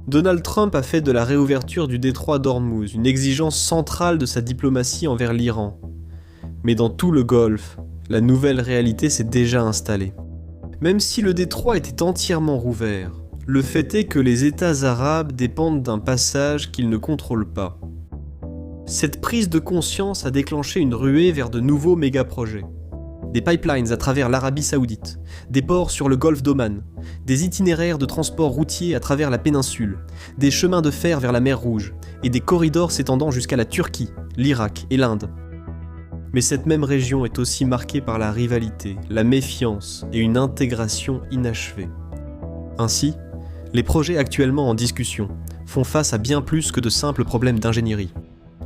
Donald Trump a fait de la réouverture du détroit d'Ormuz une exigence centrale de sa diplomatie envers l'Iran. Mais dans tout le Golfe, la nouvelle réalité s'est déjà installée. Même si le détroit était entièrement rouvert, le fait est que les États arabes dépendent d'un passage qu'ils ne contrôlent pas. Cette prise de conscience a déclenché une ruée vers de nouveaux méga-projets. Des pipelines à travers l'Arabie Saoudite, des ports sur le golfe d'Oman, des itinéraires de transport routier à travers la péninsule, des chemins de fer vers la mer Rouge, et des corridors s'étendant jusqu'à la Turquie, l'Irak et l'Inde. Mais cette même région est aussi marquée par la rivalité, la méfiance et une intégration inachevée. Ainsi, les projets actuellement en discussion font face à bien plus que de simples problèmes d'ingénierie.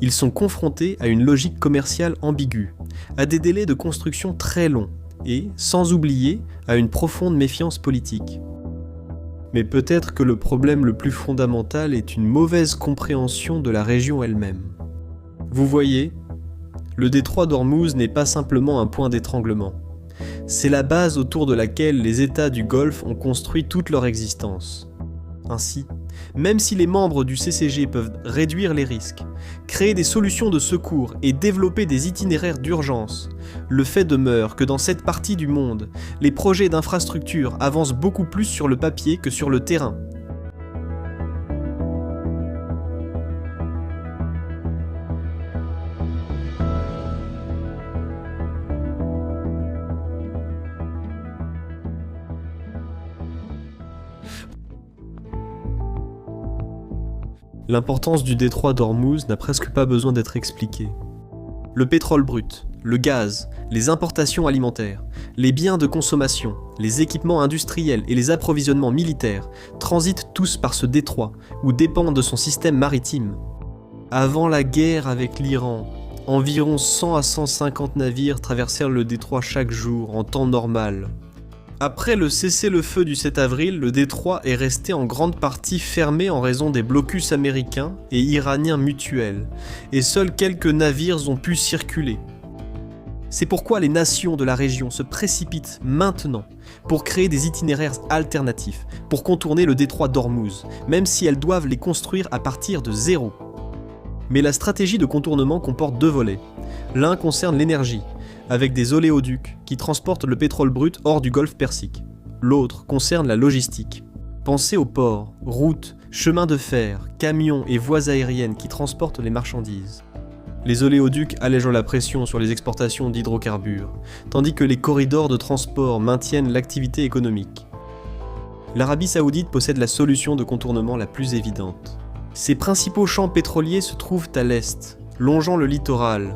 Ils sont confrontés à une logique commerciale ambiguë, à des délais de construction très longs et, sans oublier, à une profonde méfiance politique. Mais peut-être que le problème le plus fondamental est une mauvaise compréhension de la région elle-même. Vous voyez, le détroit d'Ormuz n'est pas simplement un point d'étranglement. C'est la base autour de laquelle les États du Golfe ont construit toute leur existence. Ainsi, même si les membres du CCG peuvent réduire les risques, créer des solutions de secours et développer des itinéraires d'urgence, le fait demeure que dans cette partie du monde, les projets d'infrastructure avancent beaucoup plus sur le papier que sur le terrain. L'importance du détroit d'Ormuz n'a presque pas besoin d'être expliquée. Le pétrole brut, le gaz, les importations alimentaires, les biens de consommation, les équipements industriels et les approvisionnements militaires transitent tous par ce détroit ou dépendent de son système maritime. Avant la guerre avec l'Iran, environ 100 à 150 navires traversèrent le détroit chaque jour en temps normal. Après le cessez-le-feu du 7 avril, le détroit est resté en grande partie fermé en raison des blocus américains et iraniens mutuels, et seuls quelques navires ont pu circuler. C'est pourquoi les nations de la région se précipitent maintenant pour créer des itinéraires alternatifs, pour contourner le détroit d'Ormuz, même si elles doivent les construire à partir de zéro. Mais la stratégie de contournement comporte deux volets. L'un concerne l'énergie, avec des oléoducs qui transportent le pétrole brut hors du golfe Persique. L'autre concerne la logistique. Pensez aux ports, routes, chemins de fer, camions et voies aériennes qui transportent les marchandises. Les oléoducs allègent la pression sur les exportations d'hydrocarbures, tandis que les corridors de transport maintiennent l'activité économique. L'Arabie Saoudite possède la solution de contournement la plus évidente. Ses principaux champs pétroliers se trouvent à l'est, longeant le littoral,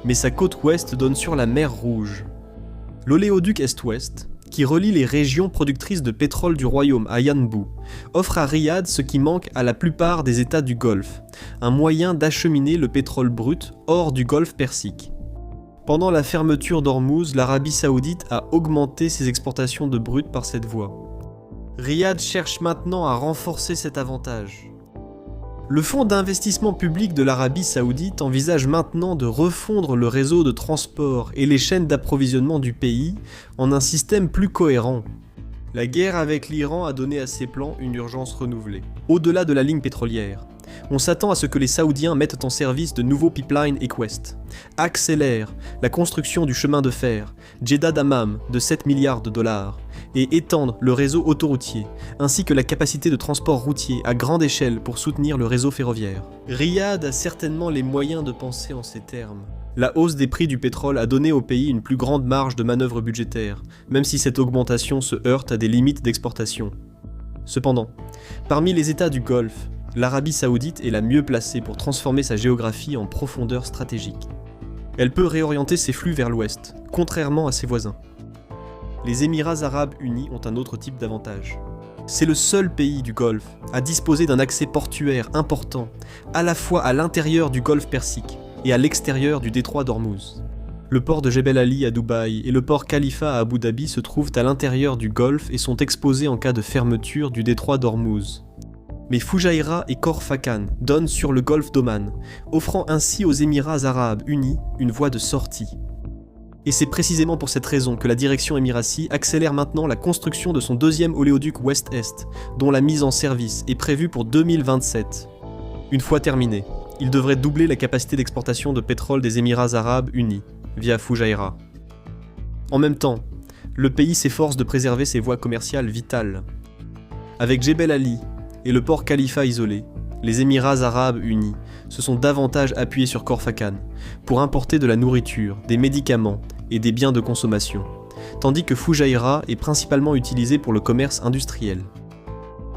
mais sa côte ouest donne sur la mer Rouge. L'oléoduc Est-Ouest, qui relie les régions productrices de pétrole du royaume à Yanbu, offre à Riyad ce qui manque à la plupart des États du Golfe, un moyen d'acheminer le pétrole brut hors du golfe Persique. Pendant la fermeture d'Ormuz, l'Arabie Saoudite a augmenté ses exportations de brut par cette voie. Riyad cherche maintenant à renforcer cet avantage. Le fonds d'investissement public de l'Arabie Saoudite envisage maintenant de refondre le réseau de transport et les chaînes d'approvisionnement du pays en un système plus cohérent. La guerre avec l'Iran a donné à ces plans une urgence renouvelée. Au-delà de la ligne pétrolière, on s'attend à ce que les Saoudiens mettent en service de nouveaux pipelines EQUEST, accélèrent la construction du chemin de fer Jeddah-Dammam de 7 milliards de dollars et étendent le réseau autoroutier, ainsi que la capacité de transport routier à grande échelle pour soutenir le réseau ferroviaire. Riyad a certainement les moyens de penser en ces termes. La hausse des prix du pétrole a donné au pays une plus grande marge de manœuvre budgétaire, même si cette augmentation se heurte à des limites d'exportation. Cependant, parmi les États du Golfe, l'Arabie Saoudite est la mieux placée pour transformer sa géographie en profondeur stratégique. Elle peut réorienter ses flux vers l'ouest, contrairement à ses voisins. Les Émirats arabes unis ont un autre type d'avantage. C'est le seul pays du Golfe à disposer d'un accès portuaire important, à la fois à l'intérieur du golfe Persique et à l'extérieur du détroit d'Ormuz. Le port de Jebel Ali à Dubaï et le port Khalifa à Abu Dhabi se trouvent à l'intérieur du golfe et sont exposés en cas de fermeture du détroit d'Ormuz. Mais Fujairah et Khor Fakkan donnent sur le golfe d'Oman, offrant ainsi aux Émirats arabes unis une voie de sortie. Et c'est précisément pour cette raison que la direction Emirati accélère maintenant la construction de son deuxième oléoduc Ouest-Est, dont la mise en service est prévue pour 2027. Une fois terminé, il devrait doubler la capacité d'exportation de pétrole des Émirats arabes unis, via Fujairah. En même temps, le pays s'efforce de préserver ses voies commerciales vitales. Avec Jebel Ali et le port Khalifa isolé, les Émirats arabes unis se sont davantage appuyés sur Khor Fakkan pour importer de la nourriture, des médicaments et des biens de consommation, tandis que Fujairah est principalement utilisé pour le commerce industriel.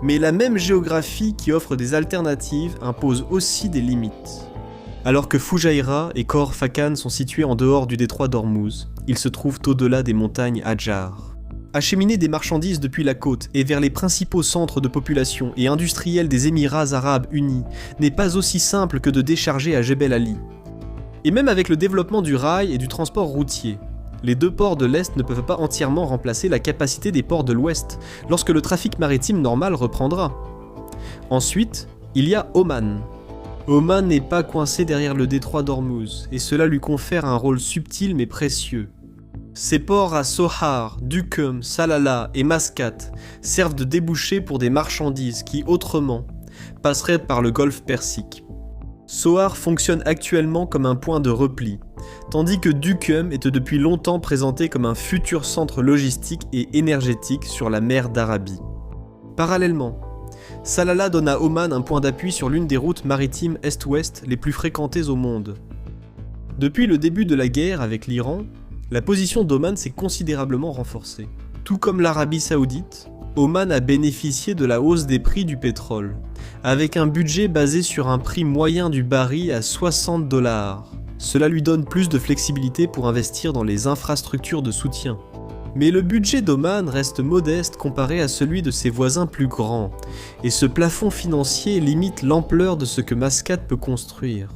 Mais la même géographie qui offre des alternatives impose aussi des limites. Alors que Fujairah et Khor Fakkan sont situés en dehors du détroit d'Ormuz, ils se trouvent au-delà des montagnes Hadjar. Acheminer des marchandises depuis la côte et vers les principaux centres de population et industriels des Émirats arabes unis n'est pas aussi simple que de décharger à Jebel Ali. Et même avec le développement du rail et du transport routier, les deux ports de l'Est ne peuvent pas entièrement remplacer la capacité des ports de l'Ouest lorsque le trafic maritime normal reprendra. Ensuite, il y a Oman. Oman n'est pas coincé derrière le détroit d'Ormuz, et cela lui confère un rôle subtil mais précieux. Ses ports à Sohar, Duqm, Salalah et Mascate servent de débouché pour des marchandises qui, autrement, passeraient par le golfe Persique. Sohar fonctionne actuellement comme un point de repli, tandis que Duqm était depuis longtemps présenté comme un futur centre logistique et énergétique sur la mer d'Arabie. Parallèlement, Salalah donne à Oman un point d'appui sur l'une des routes maritimes Est-Ouest les plus fréquentées au monde. Depuis le début de la guerre avec l'Iran, la position d'Oman s'est considérablement renforcée. Tout comme l'Arabie Saoudite, Oman a bénéficié de la hausse des prix du pétrole, avec un budget basé sur un prix moyen du baril à $60. Cela lui donne plus de flexibilité pour investir dans les infrastructures de soutien. Mais le budget d'Oman reste modeste comparé à celui de ses voisins plus grands, et ce plafond financier limite l'ampleur de ce que Mascate peut construire.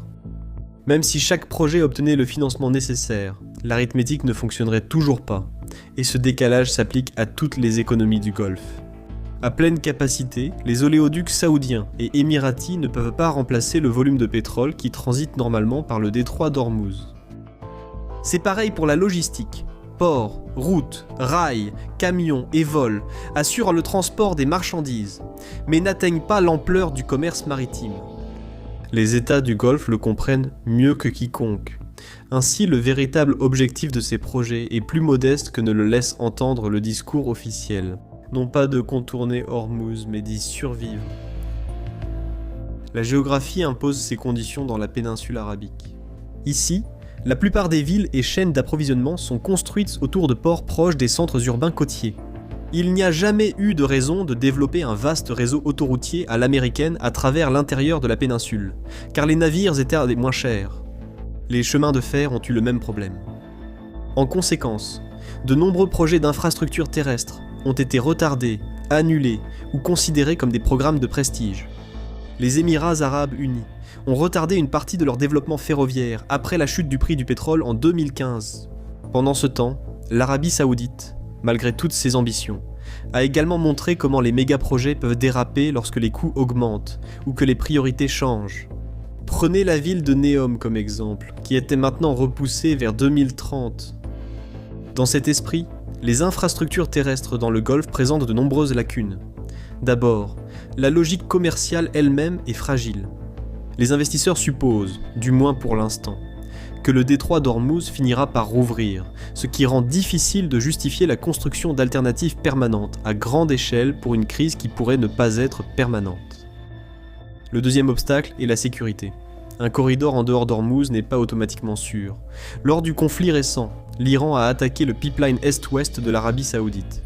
Même si chaque projet obtenait le financement nécessaire, l'arithmétique ne fonctionnerait toujours pas, et ce décalage s'applique à toutes les économies du Golfe. À pleine capacité, les oléoducs saoudiens et émiratis ne peuvent pas remplacer le volume de pétrole qui transite normalement par le détroit d'Ormuz. C'est pareil pour la logistique. Ports, routes, rails, camions et vols assurent le transport des marchandises, mais n'atteignent pas l'ampleur du commerce maritime. Les États du Golfe le comprennent mieux que quiconque. Ainsi, le véritable objectif de ces projets est plus modeste que ne le laisse entendre le discours officiel. Non pas de contourner Ormuz, mais d'y survivre. La géographie impose ses conditions dans la péninsule arabique. Ici, la plupart des villes et chaînes d'approvisionnement sont construites autour de ports proches des centres urbains côtiers. Il n'y a jamais eu de raison de développer un vaste réseau autoroutier à l'américaine à travers l'intérieur de la péninsule, car les navires étaient les moins chers. Les chemins de fer ont eu le même problème. En conséquence, de nombreux projets d'infrastructures terrestres ont été retardés, annulés ou considérés comme des programmes de prestige. Les Émirats arabes unis ont retardé une partie de leur développement ferroviaire après la chute du prix du pétrole en 2015. Pendant ce temps, l'Arabie saoudite, malgré toutes ses ambitions, a également montré comment les méga-projets peuvent déraper lorsque les coûts augmentent ou que les priorités changent. Prenez la ville de Neom comme exemple, qui était maintenant repoussée vers 2030. Dans cet esprit, les infrastructures terrestres dans le Golfe présentent de nombreuses lacunes. D'abord, la logique commerciale elle-même est fragile. Les investisseurs supposent, du moins pour l'instant, que le détroit d'Ormuz finira par rouvrir, ce qui rend difficile de justifier la construction d'alternatives permanentes à grande échelle pour une crise qui pourrait ne pas être permanente. Le deuxième obstacle est la sécurité. Un corridor en dehors d'Ormuz n'est pas automatiquement sûr. Lors du conflit récent, l'Iran a attaqué le pipeline Est-Ouest de l'Arabie Saoudite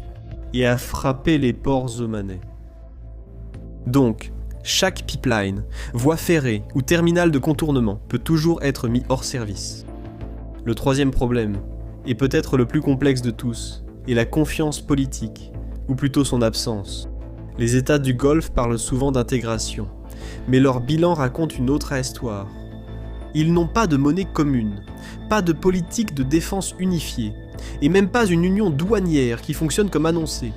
et a frappé les ports omanais. Donc, chaque pipeline, voie ferrée ou terminal de contournement peut toujours être mis hors service. Le troisième problème, et peut-être le plus complexe de tous, est la confiance politique, ou plutôt son absence. Les États du Golfe parlent souvent d'intégration, mais leur bilan raconte une autre histoire. Ils n'ont pas de monnaie commune, pas de politique de défense unifiée, et même pas une union douanière qui fonctionne comme annoncé.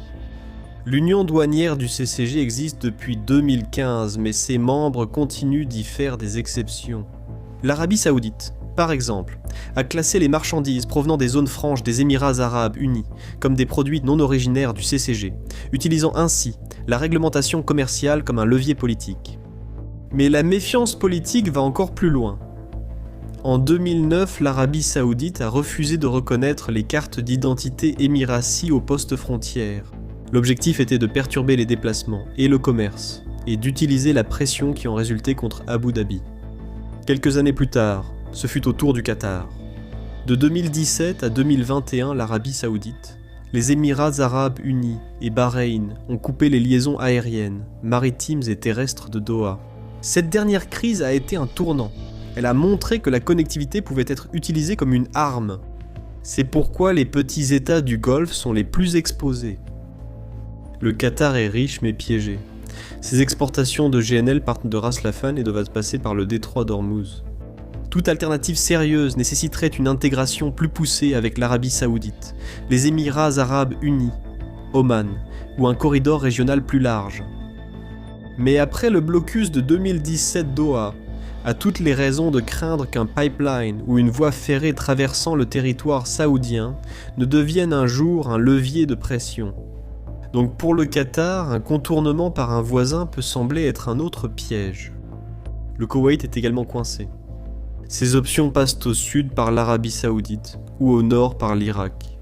L'union douanière du CCG existe depuis 2015, mais ses membres continuent d'y faire des exceptions. L'Arabie Saoudite, Par exemple, à classer les marchandises provenant des zones franches des Émirats arabes unis comme des produits non originaires du CCG, utilisant ainsi la réglementation commerciale comme un levier politique. Mais la méfiance politique va encore plus loin. En 2009, l'Arabie Saoudite a refusé de reconnaître les cartes d'identité émiraties aux postes frontières. L'objectif était de perturber les déplacements et le commerce, et d'utiliser la pression qui en résultait contre Abu Dhabi. Quelques années plus tard, ce fut au tour du Qatar. De 2017 à 2021, l'Arabie Saoudite, les Émirats arabes unis et Bahreïn ont coupé les liaisons aériennes, maritimes et terrestres de Doha. Cette dernière crise a été un tournant. Elle a montré que la connectivité pouvait être utilisée comme une arme. C'est pourquoi les petits États du Golfe sont les plus exposés. Le Qatar est riche mais piégé. Ses exportations de GNL partent de Ras Laffan et doivent passer par le détroit d'Ormuz. Toute alternative sérieuse nécessiterait une intégration plus poussée avec l'Arabie Saoudite, les Émirats arabes unis, Oman, ou un corridor régional plus large. Mais après le blocus de 2017 Doha, a toutes les raisons de craindre qu'un pipeline ou une voie ferrée traversant le territoire saoudien ne devienne un jour un levier de pression. Donc pour le Qatar, un contournement par un voisin peut sembler être un autre piège. Le Koweït est également coincé. Ces options passent au sud par l'Arabie Saoudite ou au nord par l'Irak.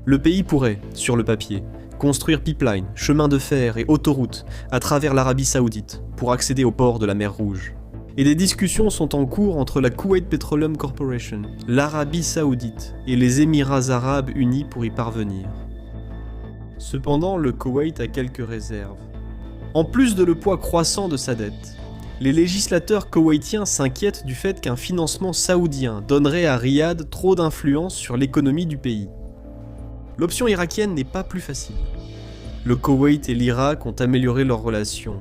Le pays pourrait, sur le papier, construire pipeline, chemins de fer et autoroutes à travers l'Arabie Saoudite pour accéder au port de la mer Rouge. Et des discussions sont en cours entre la Kuwait Petroleum Corporation, l'Arabie Saoudite et les Émirats arabes unis pour y parvenir. Cependant, le Koweït a quelques réserves. En plus de le poids croissant de sa dette, les législateurs koweïtiens s'inquiètent du fait qu'un financement saoudien donnerait à Riyad trop d'influence sur l'économie du pays. L'option irakienne n'est pas plus facile. Le Koweït et l'Irak ont amélioré leurs relations,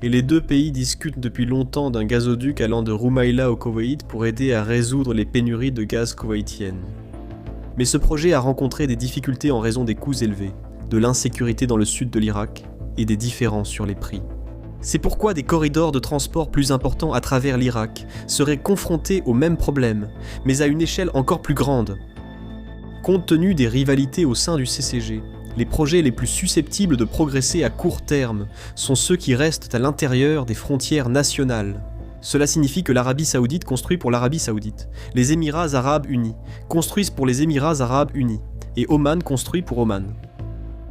et les deux pays discutent depuis longtemps d'un gazoduc allant de Roumaïla au Koweït pour aider à résoudre les pénuries de gaz koweïtiennes. Mais ce projet a rencontré des difficultés en raison des coûts élevés, de l'insécurité dans le sud de l'Irak et des différences sur les prix. C'est pourquoi des corridors de transport plus importants à travers l'Irak seraient confrontés aux mêmes problèmes, mais à une échelle encore plus grande. Compte tenu des rivalités au sein du CCG, les projets les plus susceptibles de progresser à court terme sont ceux qui restent à l'intérieur des frontières nationales. Cela signifie que l'Arabie Saoudite construit pour l'Arabie Saoudite, les Émirats arabes unis construisent pour les Émirats arabes unis, et Oman construit pour Oman.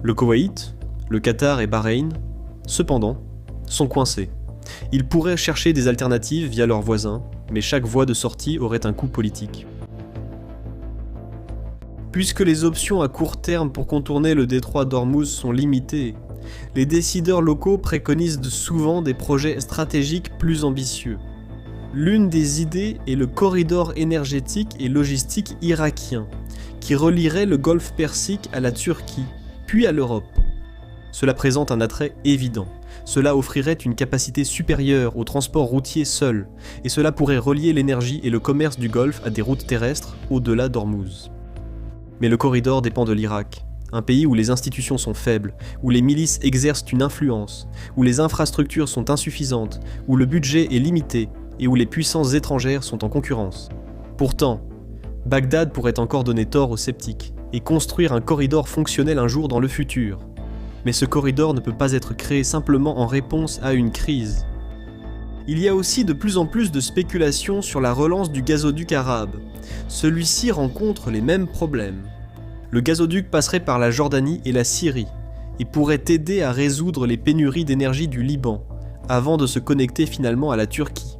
Le Koweït, le Qatar et Bahreïn, cependant, sont coincés. Ils pourraient chercher des alternatives via leurs voisins, mais chaque voie de sortie aurait un coût politique. Puisque les options à court terme pour contourner le détroit d'Ormuz sont limitées, les décideurs locaux préconisent souvent des projets stratégiques plus ambitieux. L'une des idées est le corridor énergétique et logistique irakien, qui relierait le golfe Persique à la Turquie, puis à l'Europe. Cela présente un attrait évident. Cela offrirait une capacité supérieure au transport routier seul, et cela pourrait relier l'énergie et le commerce du Golfe à des routes terrestres au-delà d'Ormuz. Mais le corridor dépend de l'Irak, un pays où les institutions sont faibles, où les milices exercent une influence, où les infrastructures sont insuffisantes, où le budget est limité et où les puissances étrangères sont en concurrence. Pourtant, Bagdad pourrait encore donner tort aux sceptiques et construire un corridor fonctionnel un jour dans le futur. Mais ce corridor ne peut pas être créé simplement en réponse à une crise. Il y a aussi de plus en plus de spéculations sur la relance du gazoduc arabe. Celui-ci rencontre les mêmes problèmes. Le gazoduc passerait par la Jordanie et la Syrie, et pourrait aider à résoudre les pénuries d'énergie du Liban, avant de se connecter finalement à la Turquie.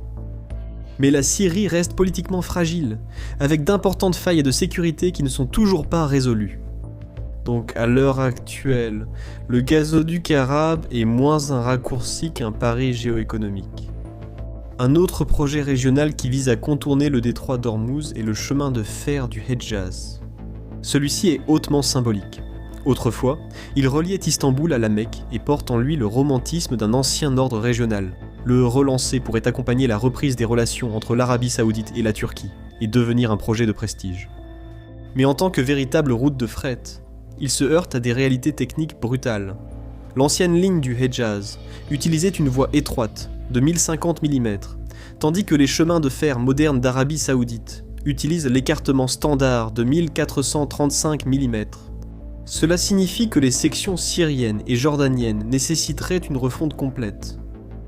Mais la Syrie reste politiquement fragile, avec d'importantes failles de sécurité qui ne sont toujours pas résolues. Donc à l'heure actuelle, le gazoduc arabe est moins un raccourci qu'un pari géoéconomique. Un autre projet régional qui vise à contourner le détroit d'Ormuz est le chemin de fer du Hedjaz. Celui-ci est hautement symbolique. Autrefois, il reliait Istanbul à la Mecque et porte en lui le romantisme d'un ancien ordre régional. Le relancer pourrait accompagner la reprise des relations entre l'Arabie Saoudite et la Turquie et devenir un projet de prestige. Mais en tant que véritable route de fret, il se heurte à des réalités techniques brutales. L'ancienne ligne du Hedjaz utilisait une voie étroite, de 1050 mm, tandis que les chemins de fer modernes d'Arabie Saoudite utilisent l'écartement standard de 1435 mm. Cela signifie que les sections syriennes et jordaniennes nécessiteraient une refonte complète.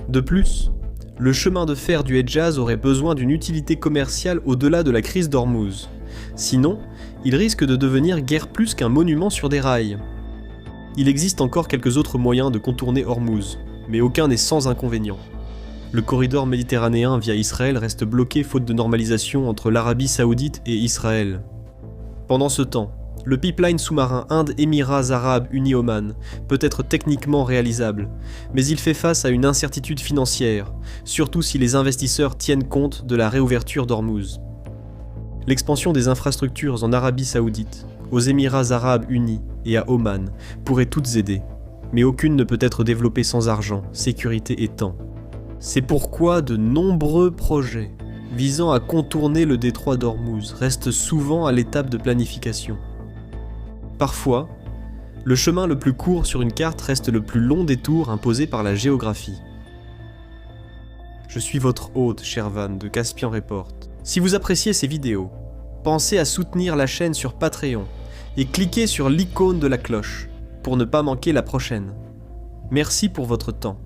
De plus, le chemin de fer du Hedjaz aurait besoin d'une utilité commerciale au-delà de la crise d'Ormuz. Sinon, il risque de devenir guère plus qu'un monument sur des rails. Il existe encore quelques autres moyens de contourner Ormuz, mais aucun n'est sans inconvénient. Le corridor méditerranéen via Israël reste bloqué faute de normalisation entre l'Arabie Saoudite et Israël. Pendant ce temps, le pipeline sous-marin Inde-Émirats Arabes Unis-Oman peut être techniquement réalisable, mais il fait face à une incertitude financière, surtout si les investisseurs tiennent compte de la réouverture d'Ormuz. L'expansion des infrastructures en Arabie Saoudite, aux Émirats Arabes Unis et à Oman pourraient toutes aider, mais aucune ne peut être développée sans argent, sécurité et temps. C'est pourquoi de nombreux projets visant à contourner le détroit d'Ormuz restent souvent à l'étape de planification. Parfois, le chemin le plus court sur une carte reste le plus long détour imposé par la géographie. Je suis votre hôte, Shervan, de Caspian Report. Si vous appréciez ces vidéos, pensez à soutenir la chaîne sur Patreon et cliquez sur l'icône de la cloche pour ne pas manquer la prochaine. Merci pour votre temps.